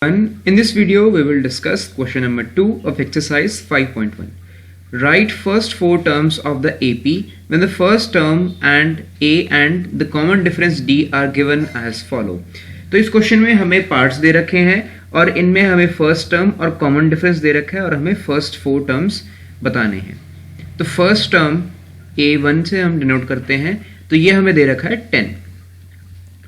In this video, we will discuss question number 2 of exercise 5.1. Write first four terms of the AP when the first term and A and the common difference D are given as follow. तो इस question में हमें parts दे रखे हैं और इनमें हमें first term और कॉमन डिफरेंस दे रखा है और हमें फर्स्ट फोर टर्म्स बताने हैं. तो फर्स्ट टर्म A1 से हम डिनोट करते हैं, तो ये हमें दे रखा है 10.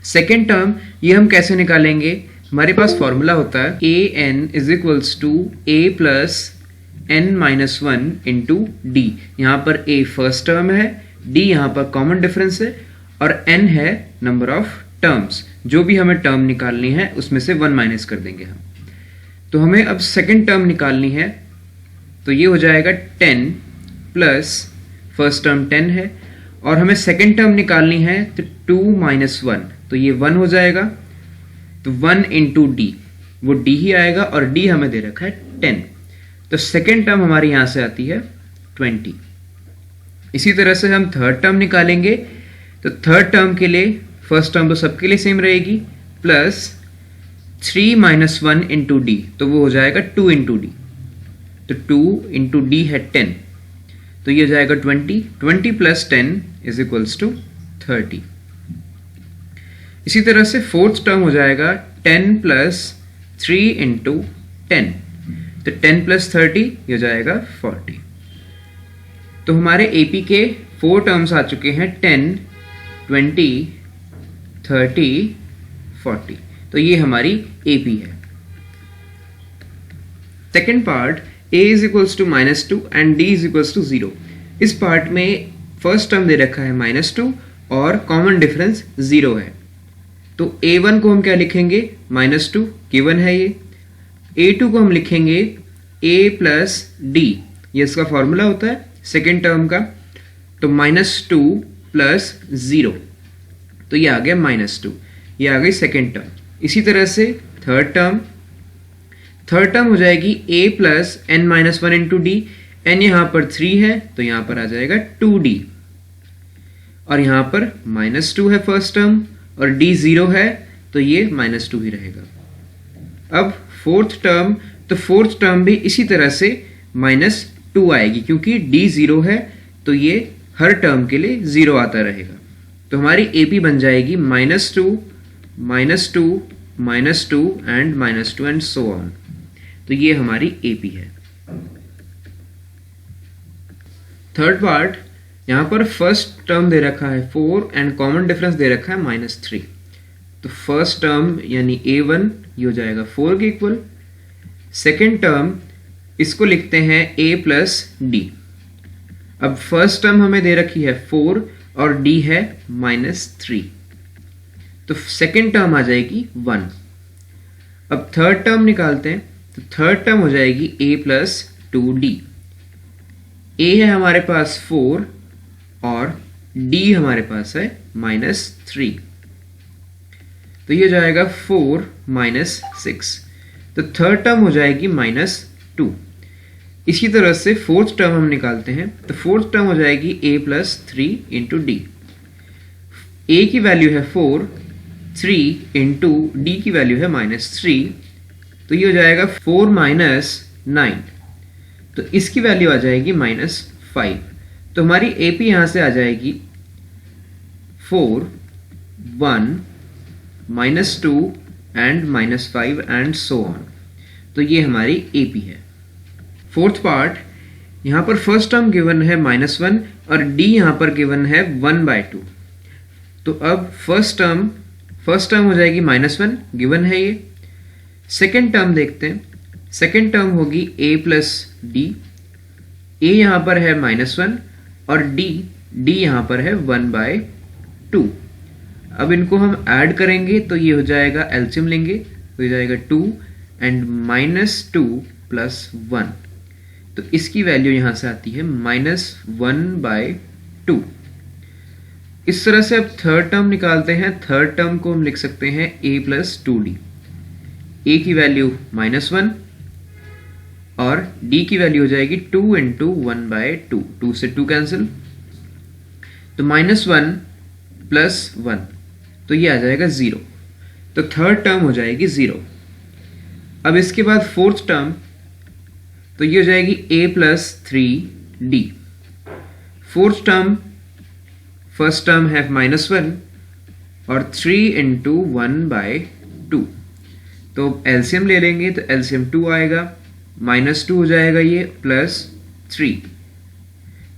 सेकेंड टर्म ये हम कैसे निकालेंगे? हमारे पास फॉर्मूला होता है a n is equals to a plus n minus one into D. यहाँ पर a फर्स्ट टर्म है, d यहाँ पर कॉमन डिफरेंस है और n है नंबर ऑफ टर्म्स. जो भी हमें टर्म निकालनी है उसमें से 1 माइनस कर देंगे हम. तो हमें अब सेकेंड टर्म निकालनी है, तो ये हो जाएगा 10 प्लस फर्स्ट टर्म 10 है और हमें सेकेंड टर्म निकालनी है तो 2 माइनस 1, तो ये 1 हो जाएगा. तो 1 इंटू डी, वो डी ही आएगा और डी हमें दे रखा है 10. तो सेकेंड टर्म हमारी यहां से आती है 20. इसी तरह से हम थर्ड टर्म निकालेंगे, तो थर्ड टर्म के लिए फर्स्ट टर्म तो सबके लिए सेम रहेगी, प्लस 3 माइनस 1 इंटू डी, तो वो हो जाएगा 2 इंटू डी. तो 2 इंटू डी है 10, तो ये हो जाएगा 20. 20 प्लस 10 इज इक्वल्स टू 30. इसी तरह से फोर्थ टर्म हो जाएगा 10 प्लस 3 इंटू 10, तो 10 प्लस 30 ये हो जाएगा 40. तो हमारे AP के 4 टर्म्स आ चुके हैं 10, 20, 30, 40. तो ये हमारी AP है. Second part a is equals to -2 and d is equals to 0. इस पार्ट में फर्स्ट टर्म दे रखा है -2 और कॉमन डिफरेंस 0 है. तो a1 को हम क्या लिखेंगे? -2 गिवन है ये. a2 को हम लिखेंगे a प्लस डी, ये इसका फॉर्मूला होता है सेकेंड टर्म का. तो -2 प्लस 0, तो ये आ गया -2, ये आ गई सेकेंड टर्म. इसी तरह से थर्ड टर्म हो जाएगी a plus n minus 1 into D. n यहाँ पर 3 है तो यहाँ पर आ जाएगा 2d और यहाँ पर -2 है फर्स्ट टर्म और d 0 है तो ये -2 ही रहेगा. अब फोर्थ टर्म, तो फोर्थ टर्म भी इसी तरह से -2 आएगी क्योंकि d 0 है तो ये हर टर्म के लिए 0 आता रहेगा. तो हमारी AP बन जाएगी -2, -2, -2 एंड -2 एंड सो ऑन. तो ये हमारी AP है. थर्ड पार्ट, यहां पर फर्स्ट टर्म दे रखा है 4 एंड कॉमन डिफरेंस दे रखा है -3. तो फर्स्ट टर्म यानी A1 ये हो जाएगा 4 के इक्वल. सेकेंड टर्म इसको लिखते हैं a प्लस डी. अब फर्स्ट टर्म हमें दे रखी है 4 और d है -3, तो सेकेंड टर्म आ जाएगी 1. अब थर्ड टर्म निकालते हैं, तो थर्ड टर्म हो जाएगी a प्लस 2d. a है हमारे पास 4 और d हमारे पास है -3, तो ये जाएगा 4 माइनस 6. तो थर्ड टर्म हो जाएगी -2. इसी तरह से फोर्थ टर्म हम निकालते हैं, तो फोर्थ टर्म हो जाएगी a plus 3 into D. a की वैल्यू है 4, 3 इंटू डी की वैल्यू है -3, तो ये हो जाएगा 4 माइनस 9, तो इसकी वैल्यू आ जाएगी -5. तो हमारी AP यहां से आ जाएगी 4, 1, -2 एंड -5 एंड सो ऑन. तो ये हमारी AP है. फोर्थ पार्ट, यहां पर फर्स्ट टर्म गिवन है -1 और D यहां पर गिवन है 1/2. तो अब फर्स्ट टर्म हो जाएगी -1 गिवन है ये. सेकेंड टर्म देखते हैं, सेकेंड टर्म होगी a प्लस डी. a यहां पर है -1 और d यहां पर है 1/2. अब इनको हम ऐड करेंगे तो ये हो जाएगा, एलसीएम लेंगे तो ये जाएगा 2 एंड -2 प्लस 1, तो इसकी वैल्यू यहां से आती है -1/2. इस तरह से अब थर्ड टर्म निकालते हैं. थर्ड टर्म को हम लिख सकते हैं a प्लस 2d. a की वैल्यू -1 और d की वैल्यू हो जाएगी 2 इंटू 1/2. 2 से 2 कैंसिल, तो -1 प्लस 1, तो ये आ जाएगा 0. तो थर्ड टर्म हो जाएगी 0. अब इसके बाद फोर्थ टर्म, तो ये हो जाएगी a plus 3d। Fourth term, first term है -1 और 3 इंटू 1/2, तो एलसीएम ले लेंगे तो एलसीएम 2 आएगा, -2 हो जाएगा ये प्लस 3,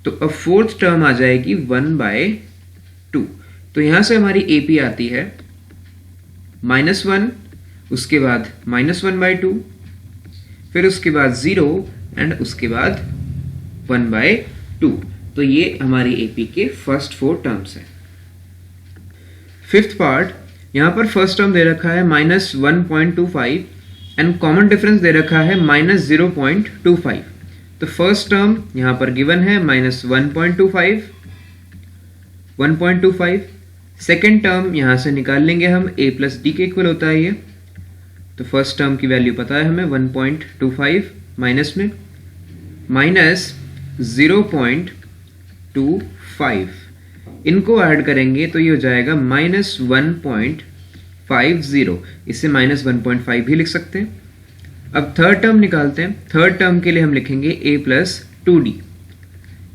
तो अब फोर्थ टर्म आ जाएगी 1/2। तो यहां से हमारी एपी आती है -1, उसके बाद -1/2, फिर उसके बाद 0 एंड उसके बाद 1/2। तो ये हमारी एपी के फर्स्ट 4 टर्म्स हैं। फिफ्थ पार्ट, यहां पर फर्स्ट टर्म दे रखा है -1.25 एंड कॉमन डिफरेंस दे रखा है -0.25। तो फर्स्ट टर्म यहां पर गिवन है -1.25, सेकेंड टर्म यहां से निकाल लेंगे हम, a प्लस डी के इक्वल होता है ये। तो फर्स्ट टर्म की वैल्यू पता है हमें 1.25 माइनस में -0.25, इनको ऐड करेंगे तो ये हो जाएगा -1.50, इसे -1.5 भी लिख सकते हैं। अब थर्ड टर्म निकालते हैं। थर्ड टर्म के लिए हम लिखेंगे a प्लस 2d।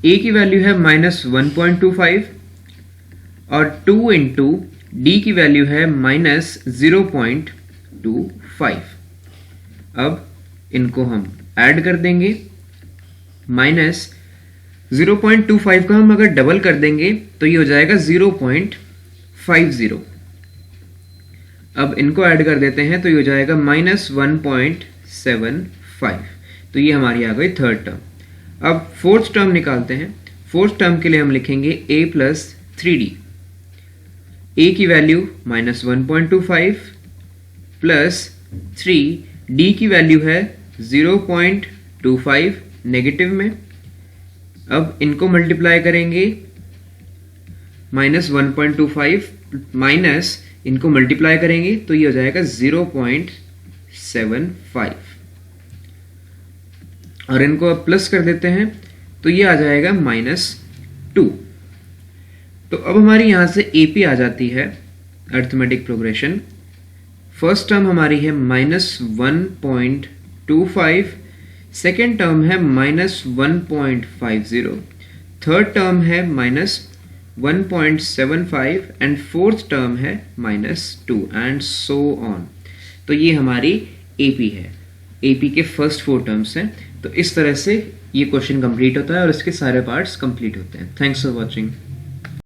a की वैल्यू है -1.25 और 2 इंटू डी की वैल्यू है -0.25। अब इनको हम ऐड कर देंगे, -0.25 का हम अगर डबल कर देंगे तो ये हो जाएगा 0.50। अब इनको ऐड कर देते हैं तो ये हो जाएगा -1.75। तो ये हमारी आ गई थर्ड टर्म। अब फोर्थ टर्म निकालते हैं। फोर्थ टर्म के लिए हम लिखेंगे a प्लस 3d। a की वैल्यू -1.25 प्लस 3, d की वैल्यू है 0.25 नेगेटिव में। अब इनको मल्टीप्लाई करेंगे, -1.25 माइनस इनको मल्टीप्लाई करेंगे तो ये हो जाएगा 0.75 और इनको अब प्लस कर देते हैं तो ये आ जाएगा -2। तो अब हमारी यहां से एपी आ जाती है अरिथमेटिक प्रोग्रेशन। फर्स्ट टर्म हमारी है -1.25, सेकेंड टर्म है -1.50, थर्ड टर्म है -1.75 एंड फोर्थ टर्म है -2 एंड सो ऑन। तो ये हमारी एपी है, एपी के फर्स्ट 4 टर्म्स हैं। तो इस तरह से ये क्वेश्चन कंप्लीट होता है और इसके सारे पार्ट्स कंप्लीट होते हैं। Thanks for watching.